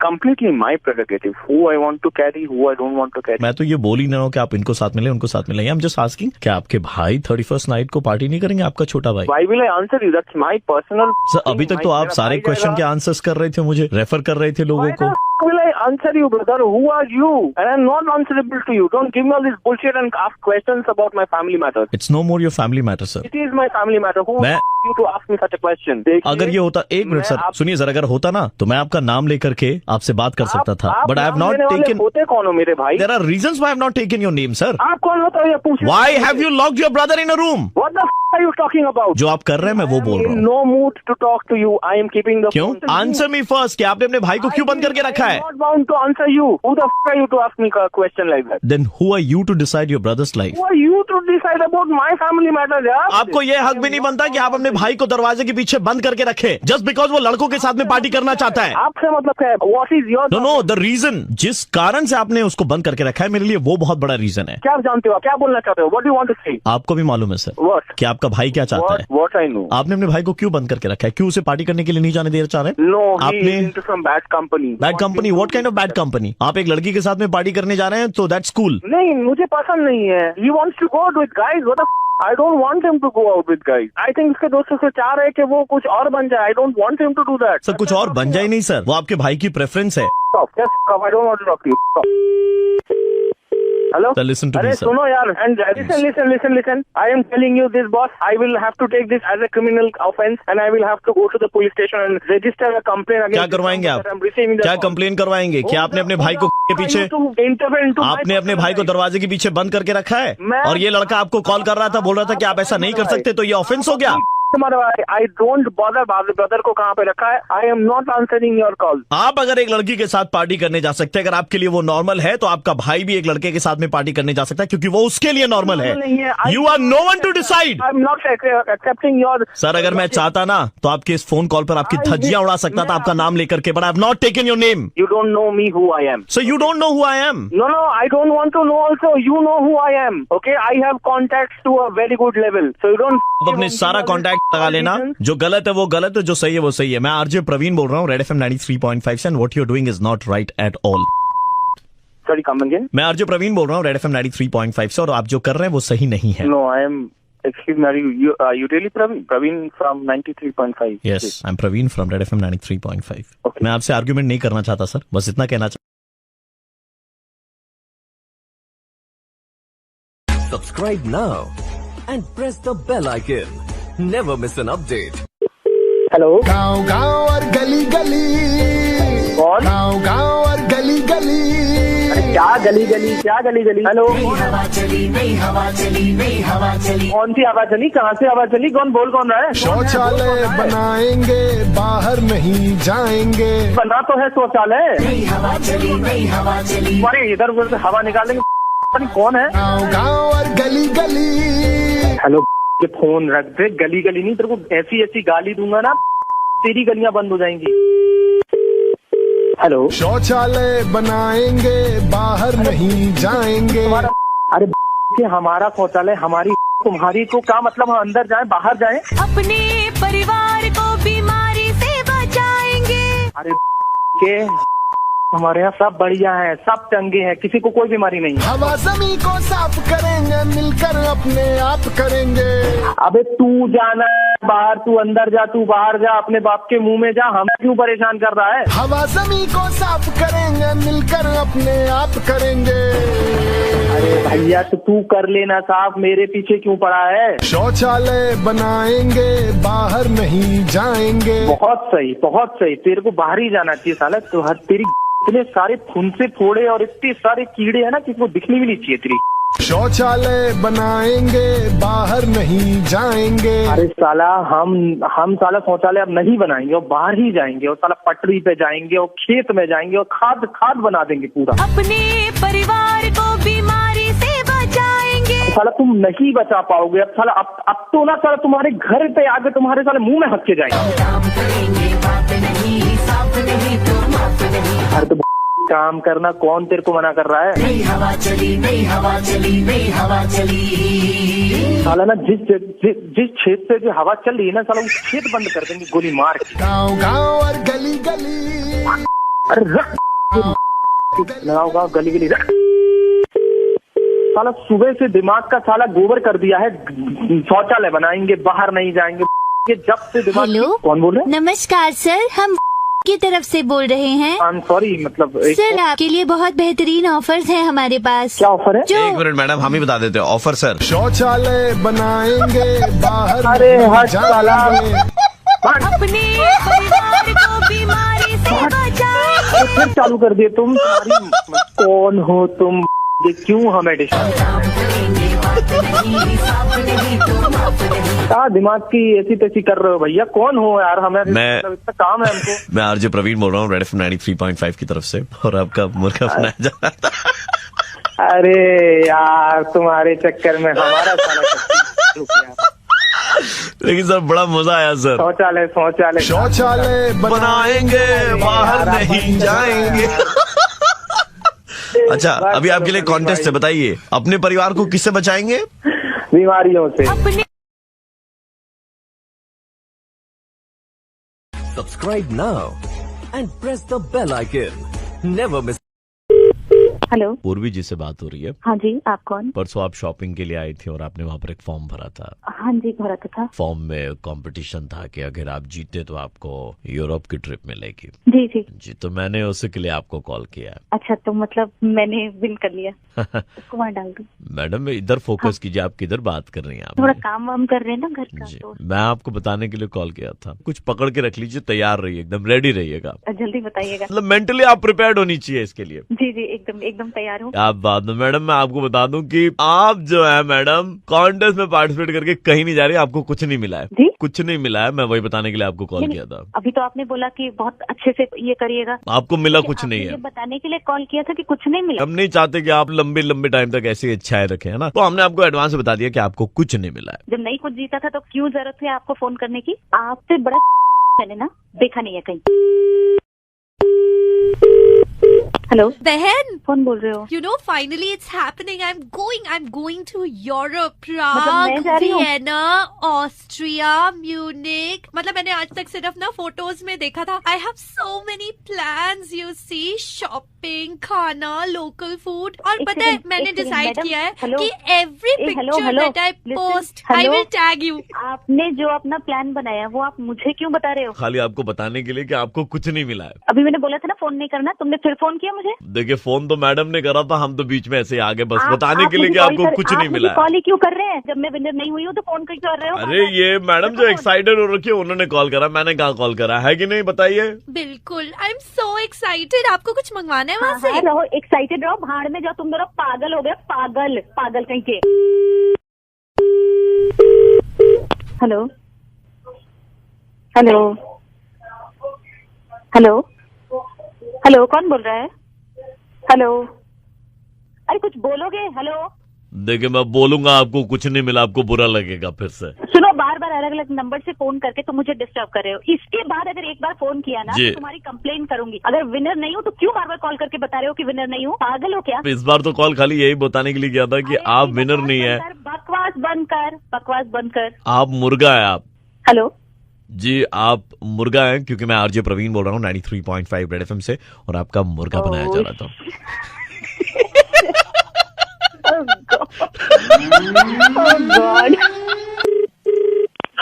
completely my prerogative. Who I want to carry, who I don't want to carry. मैं तो ये बोल ही नहीं रहा हूँ कि आप इनको साथ मिले उनको साथ मिले। I'm just asking कि आपके भाई 31st नाइट को पार्टी नहीं करेंगे, आपका छोटा भाई? Why will I answer you? That's my personal. Sir अभी तक तो आप सारे क्वेश्चन के आंसर्स कर रहे थे, मुझे रेफर कर रहे थे लोगों Why को। the f- will I answer you, brother? Who are you? And I'm not answerable to you. Don't give me all this bullshit and ask questions about my family matters. It's no more your family matter sir. It is my family matter. Who मैं- you to ask me such a question? देखिए, अगर ये होता, एक minute मैं sir आप- सुनिए sir, अगर होता ना तो मैं आपका नाम लेकर के आपसे बात कर सकता था, बट आई हैव नाम नॉट लेने वाले टेकन। होते कौन हो मेरे भाई? There are reasons why I have not taken your name sir. आप कौन होता है ये पूछ? Why have you locked your brother in a room? What the f- are you talking about? जो आप कर रहे हैं मैं वो बोल रहा In हूँ। no mood to talk to you. I am keeping the क्यों? phone to you. Answer me first कि आपने अपने भाई को क्यों बंद करके रखा है? I am not bound to answer you. Who the f- are you to ask me a question like that? Then who are you to decide your brother's life? Who are you to decide about my family matters? यार? आपको ये हक भी नहीं बनता कि आप अपने भाई को दरवाजे के पीछे बंद करके रखे जस्ट बिकॉज वो लड़कों के साथ में पार्टी करना चाहता है। आपसे मतलब क्या है? What is your? No no, the reason जिस कारण से आपने उसको बंद करके रखा है मेरे लिए वो बहुत बड़ा रीजन है। क्या आप जानते हो? क्या बोलना चाहते हो? What do you want to say? आपको भी मालूम है सर What? कि आपका भाई क्या चाहता है। What I know? आपने अपने भाई को क्यों बंद करके रखा है? क्यों उसे पार्टी करने के लिए नहीं जाने देना चाह रहे? No, he आपने is into some bad company. Bad company? What kind of bad company? आप एक लड़की के साथ में पार्टी करने जा रहे हैं तो दैट्स कूल। नहीं, मुझे पसंद नहीं है. He wants to go out with guys. What the f- I don't want him to go out with guys. I think उसके दोस्तों से चाह रहे कि वो कुछ और बन जाए. I don't want him to do that. Sir कुछ और बन जाए नहीं सर, वो आपके भाई की प्रेफरेंस है। Stop. Just stop. I don't want to talk to you. Stop. Hello? Sir, listen to अरे me, sir. सुनो यार. And listen. I am telling you this, boss. I will have to take this as a criminal offense, and I will have to go to the police station and register a complaint against. क्या करवाएंगे आप? that I'm receiving the क्या call. Complain करवाएंगे? क्या आपने अपने भाई को के पीछे, आपने अपने भाई को दरवाजे के पीछे बंद करके रखा है और ये लड़का आपको कॉल कर रहा था, बोल रहा था कि आप ऐसा नहीं कर सकते, तो ये ऑफेंस हो गया। आई डोंट बॉदर ब्रदर को कहाँ पे रखा है. आई am not answering your call. आप अगर एक लड़की के साथ पार्टी करने जा सकते हैं, अगर आपके लिए वो नॉर्मल है, तो आपका भाई भी एक लड़के के साथ में पार्टी करने जा सकता है क्योंकि वो उसके लिए नॉर्मल है। You are no one to decide. I am not accepting your. Sir अगर मैं चाहता ना तो आपके इस फोन कॉल पर आपकी धज्जियां उड़ा सकता था आपका नाम लेकर के, but I have not taken your name. You don't know me who I am. So you don't know who I am? No, I don't want to know also. You know who I am. Okay, I have contacts to a very good level. So you don't. अब अपने सारा contact लगा लेना, जो गलत है वो गलत है, जो सही है वो सही है। मैं आरजे प्रवीण बोल रहा हूँ रेड FM 93.5 से, and what you are doing is not right at all. Sorry, come again. मैं आरजे प्रवीण बोल रहा हूँ रेड FM 93.5 से, और आप जो कर रहे हैं वो सही नहीं है। No, I am. Excuse me, you really Praveen? Praveen from 93.5. Yes, I am Praveen from red FM 93.5। Okay. मैं आपसे आर्ग्यूमेंट नहीं करना चाहता सर, बस इतना कहना चाहता। Subscribe now and press the bell icon. Never miss an update. Hello, गाँव गाँव और गली गली, कौन? गाँव गाँव और गली गली। अरे क्या गली गली, क्या गली गली? हेलो, कौन सी हवा चली, कहाँ से हवा चली, कौन बोल कौन रहा है? शौचालय बनाएंगे, बाहर नहीं जाएंगे। बना तो है शौचालय, तुम्हारे इधर उधर से हवा निकालेंगे। कौन है? गाँव गाँव और गली गली। हेलो, के फोन रख दे, गली गली नहीं, तेरे को ऐसी ऐसी गाली दूंगा ना, तेरी गलियां बंद हो जाएंगी। हेलो, शौचालय बनाएंगे, बाहर नहीं जाएंगे। अरे कि हमारा शौचालय, हमारी तुम्हारी को क्या मतलब? हम अंदर जाएं बाहर जाएं? अपने परिवार को बीमारी से बचाएंगे। अरे के हमारे यहाँ सब बढ़िया है, सब चंगे हैं, किसी को कोई बीमारी नहीं है। हवा जमी को साफ करेंगे, मिलकर अपने आप करेंगे। अबे तू जाना बाहर, तू अंदर जा, तू बाहर जा, अपने बाप के मुंह में जा, हमें क्यों परेशान कर रहा है? हवा जमी को साफ करेंगे, मिलकर अपने आप करेंगे। अरे भैया तो तू कर लेना साफ, मेरे पीछे क्यों पड़ा है? शौचालय बनाएंगे, बाहर नहीं जाएंगे। बहुत सही, बहुत सही, तेरे को बाहर ही जाना चाहिए साला। तो हर तेरी इतने सारे फुंसे फोड़े और इतने सारे कीड़े हैं ना, किसी को दिखनी भी नहीं चाहिए तेरी। शौचालय बनाएंगे, बाहर नहीं जाएंगे। अरे साला हम साला शौचालय अब नहीं बनाएंगे और बाहर ही जाएंगे और साला पटरी पे जाएंगे और खेत में जाएंगे और खाद बना देंगे पूरा। अपने परिवार को बीमारी से बचाएंगे। साला तुम नहीं बचा पाओगे अब साला, अब तो ना साला तुम्हारे घर पे आगे तुम्हारे साले मुंह में हक के जाएंगे। अरे तो काम करना, कौन तेरे को मना कर रहा है? नई हवा चली, नई हवा चली, नई हवा चली। साला ना जिस खेत से जो हवा चल रही है ना, साला उस खेत बंद कर देंगे गोली मार के। गाँव गाँव और गली गली। अरे रख लगाओ गाँव गली गली रख। साला सुबह से दिमाग का साला गोबर कर दिया है, शौचालय बनाएंगे, बाहर नहीं जाएंगे। ये जब से दिमाग। हेलो, कौन बोल रहे हैं? नमस्कार सर, हम की तरफ से बोल रहे हैं। आई एम सॉरी, मतलब सर आपके लिए बहुत बेहतरीन ऑफर्स हैं हमारे पास। क्या ऑफर है? एक मिनट मैडम, हम ही बता देते हैं ऑफर सर। शौचालय बनाएंगे, बाहर अरे नहीं हट साला। जाएंगे। अपने परिवार को बीमारी से बचाएंगे। फिर चालू कर दिए तुम, तुम्हारी कौन हो तुम? ये क्यों हमें क्या दिमाग की ऐसी तैसी कर रहे हो भैया? कौन हो यार? हमें इतना काम है हमको। मैं आरजे प्रवीण बोल रहा हूँ, रेड एफएम 93.5 की तरफ से, और आपका मुर्गा बनाया जा रहा था। अरे यार तुम्हारे चक्कर में हमारा सारा लेकिन सर बड़ा मजा आया सर। शौचालय शौचालय शौचालय बनाएंगे, बाहर नहीं जाएंगे। अच्छा, अभी आपके लिए कॉन्टेस्ट है, बताइए अपने परिवार को किससे बचाएंगे? बीमारियों से। Subscribe now and press the bell icon. Never miss. Hello, पूर्वी जी से बात हो रही है। हाँ जी, आप कौन? परसों आप शॉपिंग के लिए आई थी और आपने वहाँ पर एक फॉर्म भरा था। हाँ जी, भरा तो था। फॉर्म में कंपटीशन था कि अगर आप जीते तो आपको यूरोप की ट्रिप मिलेगी। जी जी जी, तो मैंने उसी के लिए आपको कॉल किया। अच्छा, तो मतलब मैंने विन कर लिया। उसको वहाँ डाल दूँ? मैडम इधर फोकस कीजिए, आप किधर बात कर रही हैं? थोड़ा आप काम वाम कर रहे हैं ना घर का, जी, तो मैं आपको बताने के लिए कॉल किया था। कुछ पकड़ के रख लीजिए, तैयार रहिए, एकदम रेडी रहिएगा। जल्दी बताइएगा। मतलब मेंटली आप प्रिपेयर्ड होनी चाहिए इसके लिए। जी जी, एकदम एकदम तैयार हूँ। आप बात में मैडम, मैं आपको बता दूं कि आप जो है मैडम कॉन्टेस्ट में पार्टिसिपेट करके कहीं नहीं जा रही, आपको कुछ नहीं मिला है। जी? कुछ नहीं मिला है, मैं वही बताने के लिए आपको कॉल किया था। अभी तो आपने बोला कि बहुत अच्छे से ये करिएगा। आपको मिला कुछ नहीं है। ये बताने के लिए कॉल किया था कि कुछ नहीं मिला। हम नहीं चाहते कि आप लंबे लंबे टाइम तक ऐसी इच्छाएं रखें, है ना? तो हमने आपको एडवांस में बता दिया कि आपको कुछ नहीं मिला है। जब नहीं कुछ जीता था तो क्यों जरूरत है आपको फोन करने की? आपसे बड़ा मैंने ना देखा नहीं है कहीं। हेलो बहन, कौन बोल रहे हो? you know finally it's happening. I'm going to Europe, मतलब मैं Prague, जा रही हूँ? Vienna, Austria, Munich. मतलब मैंने आज तक सिर्फ ना फोटोज में देखा था। I have so many plans, you see, shopping, खाना, local food. और एक पता है second, मैंने एक second, डिसाइड madam, किया है hello? कि every hello, picture hello, that I listen, post, I hello? will tag you. आपने जो अपना प्लान बनाया वो आप मुझे क्यों बता रहे हो? खाली आपको बताने के लिए कि आपको कुछ नहीं मिला है। अभी मैंने बोला था ना फोन नहीं करना, तुमने फिर फोन किया मुझे? देखिए फोन तो मैडम ने करा था, हम तो बीच में ऐसे आगे बस बताने के लिए कि आपको कुछ नहीं मिला। कॉल ही क्यों कर रहे हैं? जब मैं विनर नहीं हुई हूँ तो फोन क्यों कर रहे हो? अरे ये मैडम जो एक्साइटेड हो रखी है उन्होंने कॉल करा, मैंने कहाँ कॉल करा है कि नहीं बताइए। बिल्कुल, आई एम सो एक्साइटेड। आपको कुछ मंगवाना है वहाँ से? रहो एक्साइटेड रहो, भाड़ में जाओ, तुम दोनों पागल हो गए, पागल पागल कहीं के। हेलो हेलो हेलो हेलो, कौन बोल रहा है? हेलो, अरे कुछ बोलोगे? हेलो, देखिए मैं बोलूंगा, आपको कुछ नहीं मिला, आपको बुरा लगेगा फिर से। सुनो, बार बार अलग अलग नंबर से फोन करके तुम मुझे डिस्टर्ब कर रहे हो। इसके बाद अगर एक बार फोन किया ना तो तुम्हारी कंप्लेन करूंगी। अगर विनर नहीं हो तो क्यों बार बार कॉल करके बता रहे हो कि विनर नहीं हो? पागल हो क्या? इस बार तो कॉल खाली यही बताने के लिए किया था कि आप विनर नहीं है। बकवास बंद कर, बकवास बंद कर। आप मुर्गा है आप। हेलो जी, आप मुर्गा हैं, क्योंकि मैं आरजे प्रवीण बोल रहा हूँ 93.5 रेड एफएम से, और आपका मुर्गा बनाया जा रहा था।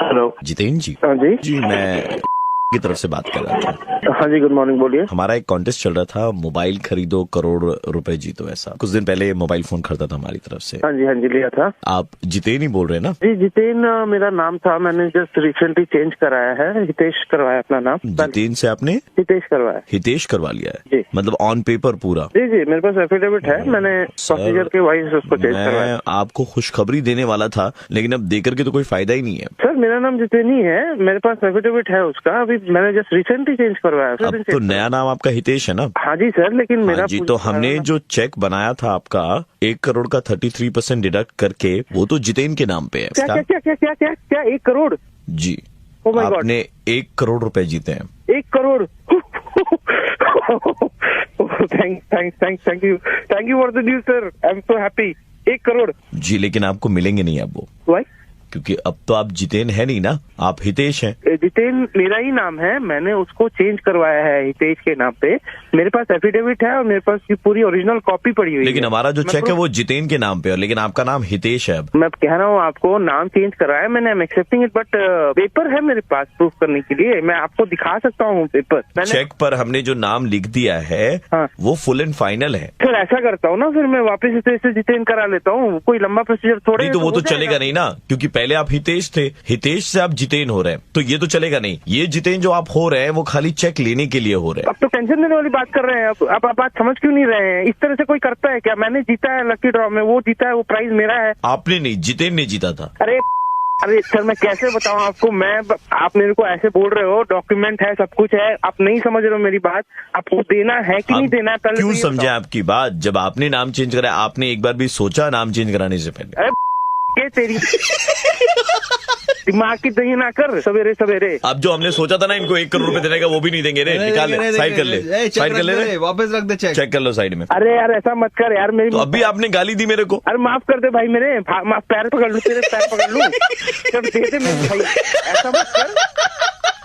हेलो जितेन जी। हाँ जी जी, मैं की तरफ से बात कर रहा था। हाँ जी, गुड मॉर्निंग, बोलिए। हमारा एक कॉन्टेस्ट चल रहा था, मोबाइल खरीदो करोड़ रुपए जीतो, ऐसा कुछ दिन पहले मोबाइल फोन खरीदा था हमारी तरफ से। हाँ जी लिया था। आप जितेन ही बोल रहे हैं ना? जी जितेन मेरा नाम था, मैंने जस्ट रिसेंटली चेंज कराया है, हितेश करवाया अपना नाम। जितेन से आपने हितेश करवाया? हितेश करवा लिया है जी। मतलब ऑन पेपर पूरा? जी मेरे पास एफिडेविट है, मैंने प्रोसीजर के वाइज उसको चेंज करवाया। मैं आपको खुशखबरी देने वाला था, लेकिन अब देकर के तो कोई फायदा ही नहीं है। सर मेरा नाम जितेन ही है, मेरे पास एफिडेविट है उसका, अभी मैंने जस्ट रिसेंटली चेंज करवाया। अब तो नया नाम आपका हितेश है ना? हाँ जी सर, लेकिन मेरा जी, तो हमने जो चेक बनाया था आपका 1 करोड़ का 33% डिडक्ट करके, वो तो जितेन के नाम पे है। क्या क्या क्या क्या क्या क्या क्या 1 करोड़? जी, Oh my God. आपने 1 करोड़ रुपए जीते हैं। 1 crore thank you for the news sir, I am so happy. 1 crore जी, लेकिन आपको मिलेंगे नहीं अब वो। Why? क्योंकि अब तो आप जितेन है नहीं ना, आप हितेश हैं। जितेन मेरा ही नाम है, मैंने उसको चेंज करवाया है हितेश के नाम पे। मेरे पास एफिडेविट है और मेरे पास की पूरी ओरिजिनल कॉपी पड़ी हुई है। लेकिन हमारा जो चेक है वो जितेन के नाम पे है, लेकिन आपका नाम हितेश है। अब मैं कह रहा हूँ आपको, नाम चेंज कराया मैंने, I am accepting it, but paper है मेरे पास प्रूफ करने के लिए, मैं आपको दिखा सकता हूँ पेपर। चेक पर हमने जो नाम लिख दिया है वो फुल एंड फाइनल है। फिर ऐसा करता हूँ ना, फिर मैं वापस से जितेन करा लेता हूँ, कोई लंबा प्रोसीजर थोड़ी। तो वो तो चलेगा नहीं ना, क्योंकि पहले आप हितेश थे, हितेश से आप जितेन हो रहे हैं, तो ये तो चलेगा नहीं। ये जितेन जो आप हो रहे हैं वो खाली चेक लेने के लिए हो रहे हैं। अब तो टेंशन देने वाली बात कर रहे हैं। अब आप बात समझ क्यों नहीं रहे हैं? इस तरह से कोई करता है क्या? मैंने जीता है लकी ड्रॉ में, वो जीता है, वो प्राइज मेरा है। आपने नहीं, जितेन ने जीता था। अरे सर, मैं कैसे बताऊं आपको? आप मेरे को ऐसे बोल रहे हो, डॉक्यूमेंट है, सब कुछ है, आप नहीं समझ रहे हो मेरी बात। आपको देना है कि नहीं देना है? पहले क्यों समझे आपकी बात? जब आपने नाम चेंज करा, आपने एक बार भी सोचा नाम चेंज कराने से पहले? अरे तेरी दिमाग की दही ना कर सवेरे सवेरे। अब जो हमने सोचा था ना इनको 1 करोड़ रुपए देने का, वो भी नहीं देंगे रे। निकाल ले, साइड कर ले, साइड कर ले, वापस रख दे चेक कर लो साइड में। अरे यार ऐसा मत कर यार, मेरी तो अभी आपने गाली दी मेरे को। अरे माफ कर दे भाई, मेरे माफ, पैर पकड़ लूं, तेरे पैर पकड़ लूं, जब दे दे मेरे भाई, ऐसा मत कर।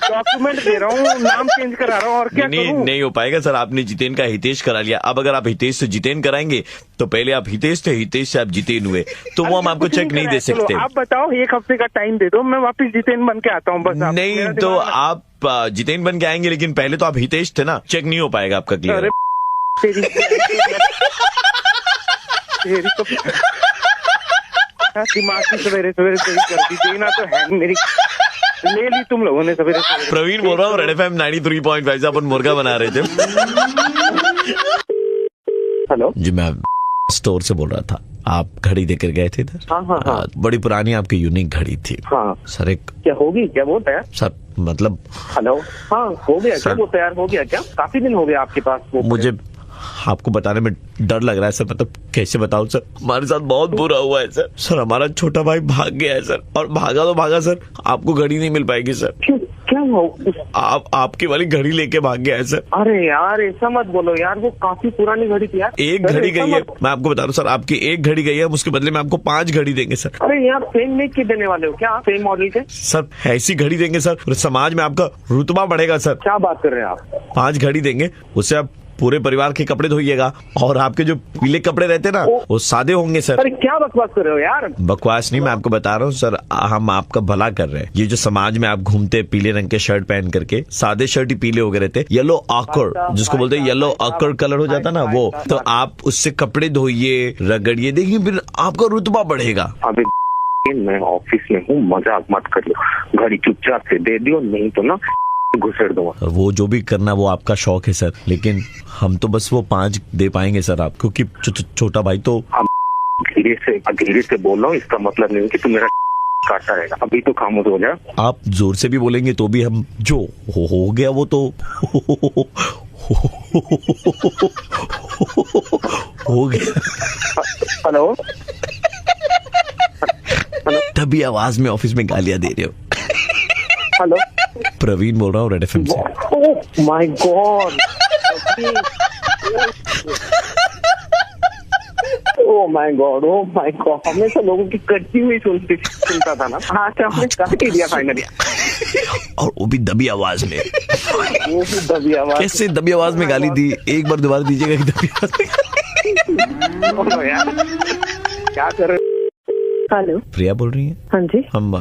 डॉक्यूमेंट दे रहा हूँ, नाम चेंज करा रहा हूँ, और क्या करूं? नहीं हो पाएगा सर, आपने जितेन का हितेश करा लिया। अब अगर आप हितेश से जितेन कराएंगे तो पहले आप हितेश थे, हितेश से आप जितेन हुए, तो वो हम आपको चेक नहीं दे सकते। आप बताओ, 1 हफ्ते का टाइम दे दो, मैं वापस जितेन बन के आता हूँ बस। नहीं तो आप जितेन बन के आएंगे, लेकिन पहले तो आप हितेश थे ना, चेक नहीं हो पाएगा आपका। क्लियर? दिमाग की सवेरे सवेरे कर दी, देना तो है मेरी, ले ली तुम लोगों ने सवेरे। प्रवीण बोल रहा हूँ, रेड एफएम 93.5 से अपन मुर्गा बना रहे थे। हेलो जी, मैं स्टोर से बोल रहा था, आप घड़ी देकर गए थे इधर? हाँ। बड़ी पुरानी आपकी यूनिक घड़ी थी। हाँ सर, एक क्या होगी, क्या बोलता है सर? मतलब हेलो, हाँ हो गया क्या? वो तैयार हो गया क्या? काफी दिन हो गया आपके पास वो। मुझे आपको बताने में डर लग रहा है सर, मतलब कैसे बताऊं सर, हमारे साथ बहुत बुरा हुआ है सर। सर, हमारा छोटा भाई भाग गया है सर, और भागा तो भागा सर, आपको घड़ी नहीं मिल पाएगी सर। क्या हुआ? आपकी वाली घड़ी लेके भाग गया है सर। अरे यार ऐसा मत बोलो यार, वो काफी पुरानी घड़ी थी यार। एक घड़ी गई है, मैं आपको बता रहा हूँ सर, आपकी एक घड़ी गई है, उसके बदले में आपको 5 घड़ी देंगे सर। अरे यार, सेम मेक के देने वाले हो क्या? सेम मॉडल के? सर ऐसी घड़ी देंगे सर, समाज में आपका रुतबा बढ़ेगा सर। क्या बात कर रहे हैं आप? 5 घड़ी देंगे, उससे आप पूरे परिवार के कपड़े धोइएगा, और आपके जो पीले कपड़े रहते ना वो सादे होंगे सर। अरे क्या बकवास कर रहे हो यार? बकवास नहीं, मैं आपको बता रहा हूँ सर, हम आपका भला कर रहे हैं। ये जो समाज में आप घूमते पीले रंग के शर्ट पहन करके, सादे शर्ट ही पीले हो गए रहते, येलो ऑकवर्ड जिसको बोलते हैं, येलो ऑकवर्ड कलर हो जाता ना वो, तो आप उससे कपड़े धोइए, रगड़िए, देखिए फिर आपका रुतबा बढ़ेगा। अबे मैं ऑफिस में हूँ, मजाक मत करियो, घड़ी चुपचाप से दे दियो, नहीं तो ना घुसेड़ दूंगा। वो जो भी करना वो आपका शौक है सर, लेकिन हम तो बस वो 5 दे पाएंगे सर आप, क्योंकि छोटा भाई तो। धीरे से बोल रहा हूँ, इसका मतलब नहीं कि तू मेरा काटता रहेगा। अभी तो खामोश हो जा। आप जोर से भी बोलेंगे तो भी हम जो हो गया वो तो हो गया। हेलो, तभी आवाज में ऑफिस में गालियां दे रहे हो। हेलो, प्रवीण बोल रहा हूँ रेड एफएम से। Oh my God, oh my God, oh my God, हमेशा लोगों की कटती हुई सुनता था ना, हाँ हमने काट ही दिया फाइनली, और वो भी दबी आवाज में। वो भी दबी आवाज। कैसे दबी आवाज में गाली दी? एक बार दोबारा दीजिएगा कि दबी आवाज में। यार क्या कर रहे? हेलो, प्रिया बोल रही है? हाँ जी, हम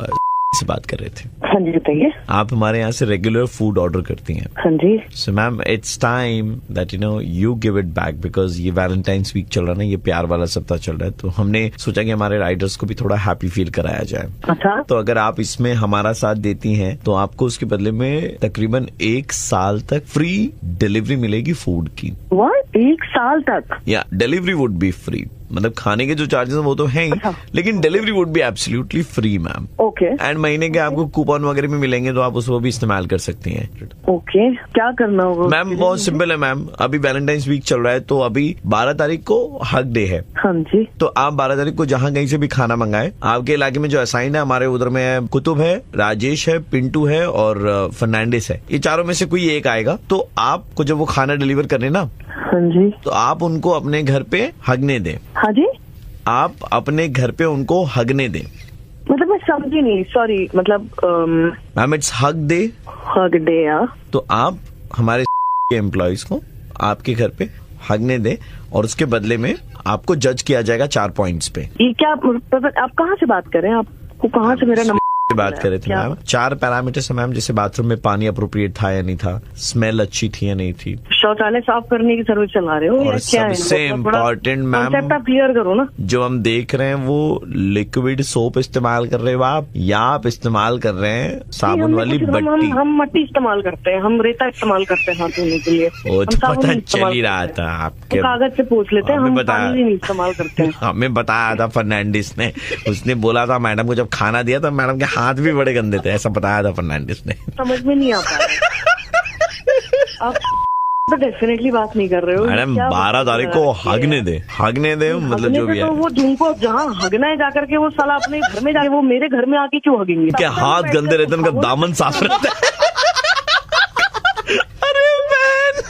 से बात कर रहे थे। हाँ जी बताइए। आप हमारे यहाँ से रेगुलर फूड ऑर्डर करती हैं। हाँ जी। So ma'am, it's time that you give it back, because ये वैलेंटाइंस वीक चल रहा है ना, ये प्यार वाला सप्ताह चल रहा है, तो हमने सोचा कि हमारे राइडर्स को भी थोड़ा हैप्पी फील कराया जाए। अच्छा। तो अगर आप इसमें हमारा साथ देती हैं तो आपको उसके बदले में तकरीबन 1 साल तक फ्री डिलीवरी मिलेगी फूड की। व्हाट? 1 साल तक? या डिलीवरी वुड बी फ्री, मतलब खाने के जो चार्जेस वो तो हैं ही, लेकिन delivery would be absolutely free ma'am. Okay. And महीने के आपको कूपन वगैरह भी मिलेंगे, तो आप उसको भी इस्तेमाल कर सकती हैं। ओके, क्या करना होगा? मैम बहुत सिंपल है मैम, अभी वैलेंटाइंस वीक चल रहा है, तो अभी 12 तारीख को हग डे है। हाँ जी। तो आप 12 तारीख को जहाँ कहीं से भी खाना मंगाए, आपके इलाके में जो असाइन है, हमारे उधर में है कुतुब है, राजेश है, पिंटू है और फर्नांडिस है, ये चारों में से कोई एक आएगा। तो आपको जब वो खाना डिलीवर करने ना, हाँ जी, तो आप उनको अपने घर पे हगने दें। हाँ जी, आप अपने घर पे उनको हगने दें। मतलब मैं समझी नहीं, सॉरी, मतलब ma'am it's hug day. Hug day? तो आप हमारे एम्प्लॉयज को आपके घर पे हगने दें, और उसके बदले में आपको जज किया जाएगा 4 पॉइंट्स पे। ये क्या मतलब, आप कहाँ से बात कर रहे हैं? आपको कहाँ से मेरा नंबर बात कर रहे थे मैम? 4 पैरामीटर्स है मैम, जैसे बाथरूम में पानी अप्रोप्रिएट था या नहीं था, स्मेल अच्छी थी या नहीं थी, शौचालय साफ करने की सर्विस चला रहे हो, और सबसे इम्पोर्टेंट मैम, आप क्लियर करो ना, जो हम देख रहे हैं वो लिक्विड सोप इस्तेमाल कर रहे हो आप, या आप इस्तेमाल कर रहे हैं साबुन वाली बट्टी? हम मट्टी इस्तेमाल करते हैं, हम रेता इस्तेमाल करते हैं हाथ धोने के लिए। वो तो पता चल ही रहा था आपके, कागज से पूछ लेते हैं, हम पानी नहीं इस्तेमाल करते हैं। हमें बताया था फर्नांडिस ने, उसने बोला था मैडम को, जब खाना दिया तो मैडम के हाथ भी बड़े गंदे थे, ऐसा बताया था फर्नांडिस ने। समझ में नहीं आता आप तो डेफिनेटली बात नहीं कर रहे हो मैडम। 12 तारीख को हगने दे, मतलब जो भी है, तो वो जिनको जहाँ हगना है जाकर के वो साला अपने घर में जाके, वो मेरे घर में आके क्यों हगेंगे? क्या हाथ गंदे रहते हैं, उनका दामन साफ रहता है। अरे मैन,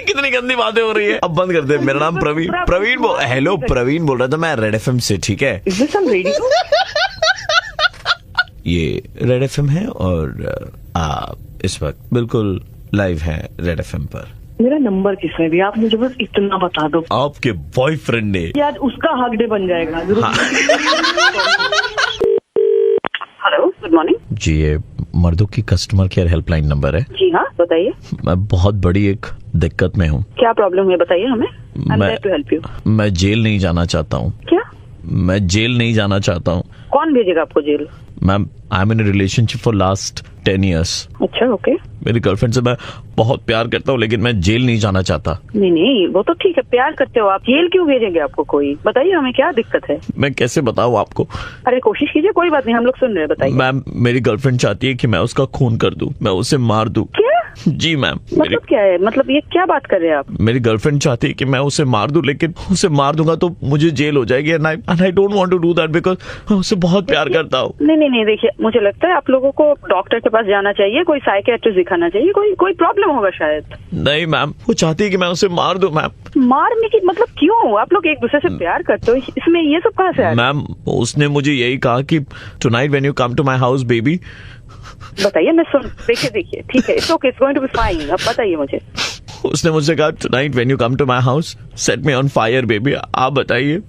कितनी गंदी बातें हो रही है। अब बंद कर दे। मेरा नाम प्रवीण हेलो प्रवीण बोल रहा था मैं रेड एफएम से, ठीक है? ये रेड एफएम है और आप इस वक्त बिल्कुल लाइव है रेड एफएम पर। मेरा नंबर किसने दिया? आप मुझे बस इतना बता दो। आपके बॉयफ्रेंड ने। यार उसका हक डे बन जाएगा। हेलो, गुड मॉर्निंग जी, ये मर्दों की कस्टमर केयर हेल्पलाइन नंबर है। जी हाँ, बताइए। मैं बहुत बड़ी एक दिक्कत में हूँ। क्या प्रॉब्लम है बताइए हमें। मैं जेल नहीं जाना चाहता हूँ। क्या? मैं जेल नहीं जाना चाहता हूँ। कौन भेजेगा आपको jail? Ma'am, I am in a relationship for last 10 years। अच्छा, ओके। मेरी गर्लफ्रेंड से मैं बहुत प्यार करता हूँ, लेकिन मैं जेल नहीं जाना चाहता। नहीं, वो तो ठीक है, प्यार करते हो आप, जेल क्यों भेजेंगे आपको? कोई बताइए हमें, क्या दिक्कत है? मैं कैसे बताऊँ आपको? अरे कोशिश कीजिए, कोई बात नहीं, हम लोग सुन रहे हैं, बताइए। मैम, मेरी गर्लफ्रेंड चाहती है कि मैं उसका खून कर दूं, मैं उसे मार दूं। क्या? जी मैम। मतलब क्या है? मतलब ये क्या बात कर रहे हैं आप? मेरी गर्लफ्रेंड चाहती है कि मैं उसे मार दूं, लेकिन उसे मार दूंगा तो मुझे जेल हो जाएगी, and I don't want to do that because मैं उससे बहुत प्यार करता हूँ। नहीं, देखिए, मुझे लगता है आप लोगों को डॉक्टर के पास जाना चाहिए, कोई साइकियाट्रिस्ट दिखाना चाहिए, कोई प्रॉब्लम होगा शायद। नहीं मैम, वो चाहती है कि मैं उसे मार दूं। मैम, मारने की मतलब क्यों? आप लोग एक दूसरे से प्यार करते हो, इसमें ये सब कहाँ से? मैम, उसने मुझे यही कहा कि tonight when you come to my house baby. बताइए, मैं सुन। देखिए, ठीक है, it's okay, it's going to be fine. अब बताइए मुझे। उसने मुझसे कहा tonight when you come to my house, set me on fire baby. आप बताइए.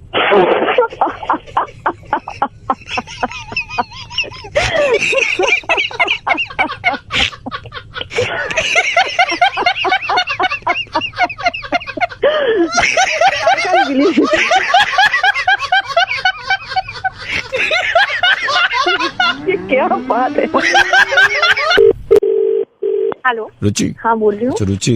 ये क्या बात है? हेलो रुचि. हाँ बोल रही हूँ. So Ruchi,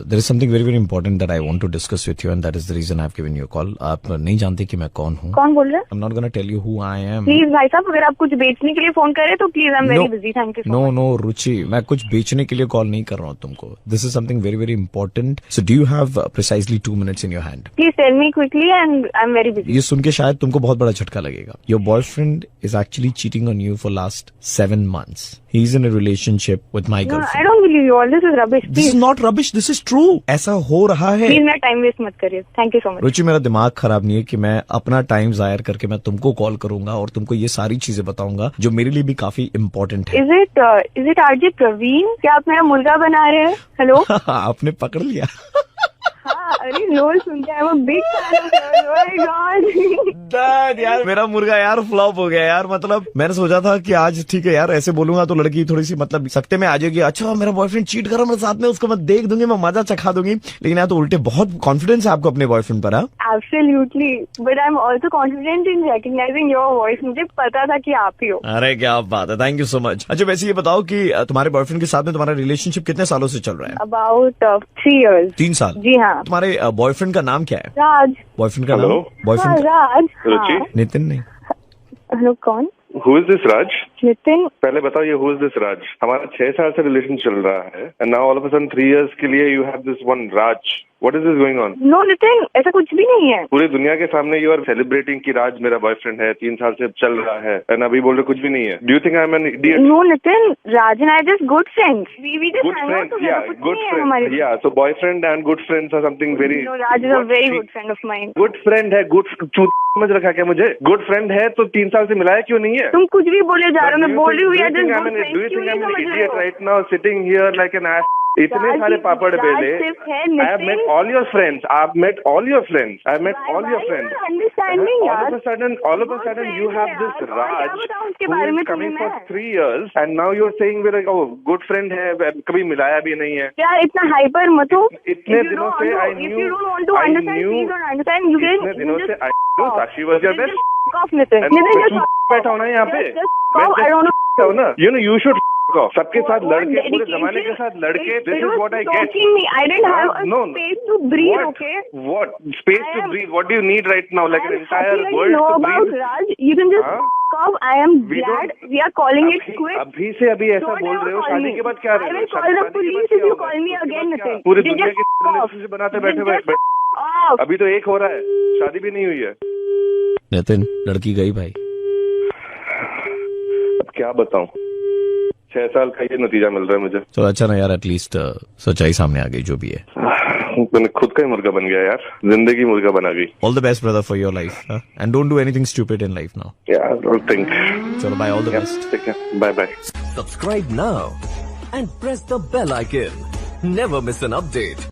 there is something very very important that I want to discuss with you and that is the reason I've given you a call. आप नहीं जानते कि मैं कौन हूँ. कौन बोल रहे हैं? I'm not gonna tell you who I am. Please भाई साहब, अगर आप कुछ बेचने के लिए फोन करें तो please I am very busy. Thank you. No, रुचि, मैं कुछ बेचने के लिए कॉल नहीं कर रहा हूँ तुमको. This is something very very important. So do you have precisely 2 minutes in your hand? Please tell me quickly and I am very busy. ये सुन के शायद तुमको बहुत बड़ा झटका लगेगा. Your boyfriend is actually cheating on you for last 7 months. He's in a relationship with my girlfriend. I don't believe you all. This is rubbish. This is not rubbish. This is true. ऐसा हो रहा है. Please मेरा time waste मत करिए. Thank you so much. Ruchi, मेरा दिमाग खराब नहीं है कि मैं अपना टाइम जाया करके मैं तुमको कॉल करूंगा और तुमको ये सारी चीजें बताऊंगा जो मेरे लिए भी काफी इम्पोर्टेंट है. Is it RJ Praveen? क्या आप मेरा मुर्गा बना रहे हैं? हेलो. आपने पकड़ लिया. हाँ, अरे रोज सुनते हैं. बिग Dad, यार मेरा मुर्गा यार फ्लॉप हो गया यार. मतलब मैंने सोचा था कि आज ठीक है यार, ऐसे बोलूंगा तो लड़की थोड़ी सी मतलब सख्ते में आ जाएगी. अच्छा मेरा बॉयफ्रेंड चीट कर रहा है मेरे साथ में, उसको मैं देख दूंगी, मैं मजा चखा दूंगी. लेकिन यार तो उल्टे बहुत कॉन्फिडेंस है आपको अपने बॉयफ्रेंड पर. Absolutely, but I am also confident in recognising your voice. मुझे पता था कि आप ही हो. अरे क्या बात है, थैंक यू सो मच. अच्छा वैसे ये बताओ कि तुम्हारे बॉयफ्रेंड के साथ में तुम्हारा रिलेशनशिप कितने सालों से चल रहा है? About 3 years. 3 साल. जी हाँ. तुम्हारे बॉयफ्रेंड का नाम क्या है? राज. बॉयफ्रेंड का नाम? Hello? बॉयफ्रेंड का राज. रुचि? नितिन नहीं. हेलो, कौन? Who is this Raj? Nitin. पहले बताओ ये who is this Raj? हमारा 6 साल से रिलेशन चल रहा है and now all of a sudden 3 years के लिए you have this one Raj. What is this going on? No Nitin, ऐसा कुछ भी नहीं है. पूरी दुनिया के सामने यू आर सेलिब्रेटिंग कि राज मेरा बॉयफ्रेंड है, 3 साल से चल रहा है एंड अभी बोल रहे कुछ भी नहीं है. Do you think I am an idiot? No Nitin, Raj and I just good friends. We just Good hang out friends, together. yeah, कुछ good नहीं है हमारे. friends, yeah. So boyfriend and good friends are something very. No, Raj is a very good friend of mine. Good friend है, good समझ रखा क्या मुझे? Good friend है तो 3 साल से मिलाया क्यों नहीं है? तुम कुछ भी बोले जा रहे हो. मैं बोल रही हूँ we are just good Do you friends. क्यों think नहीं I'm an समझ रहे idiot हो? right now sitting here like an ass? इतने राज सारे पापड़ बेले. सिर्फ है I have met Nitin. all your friends. I've met all your friends. I've met all your Why friends. you are understanding All यार? of a sudden, you have this friends है यार. Raj क्या बताऊं उसके who बारे में is coming तुम्हें for मैं? 3 years, and now you're saying we're like, oh, good friend है, कभी मिलाया भी नहीं है. यार इतना हाइपर मत हो. इतने दिनों से I If knew. you don't want to I understand, knew. please don't understand. You can इतने दिनों से just I knew Sakshi was your best. off Nitin. And Nitin तू just बैठा हो ना यहाँ पे. just off. I don't know. हो ना. You should off. सबके साथ What लड़के, पूरे dedication. जमाने के साथ लड़के. It This is was what I get. shocking me. I didn't have a No. space to breathe. What? Okay. What? Space I to am- breathe. What do you need right now? Like I an am entire happy that world you know to about breathe? Raj. You can just हाँ? off. I am We glad don't- we are calling it अभी- quit. अभी से अभी ऐसा Don't बोल ever रहे हो. call शादी me. के बाद क्या I will call the police if you call me again, Nitin. पूरी Then दुनिया just की off. रिलेशनशिप बनाते Then बैठे just बैठे. off. अभी तो एक हो रहा है, शादी भी नहीं हुई है. नितिन, लड़की गई भाई. अब क्या बताऊं? 6 साल का ये नतीजा मिल रहा है मुझे. तो अच्छा ना यार, एटलीस्ट सच्चाई सामने आ गई जो भी है. मैंने खुद का ही मुर्गा बन गया यार. जिंदगी मुर्गा बना गई. All the best brother for your life, and don't do anything stupid in life now. Yeah, I don't think. Chalo bye, all the best. Take care. Bye bye. Subscribe now and press the bell icon. Never miss an update.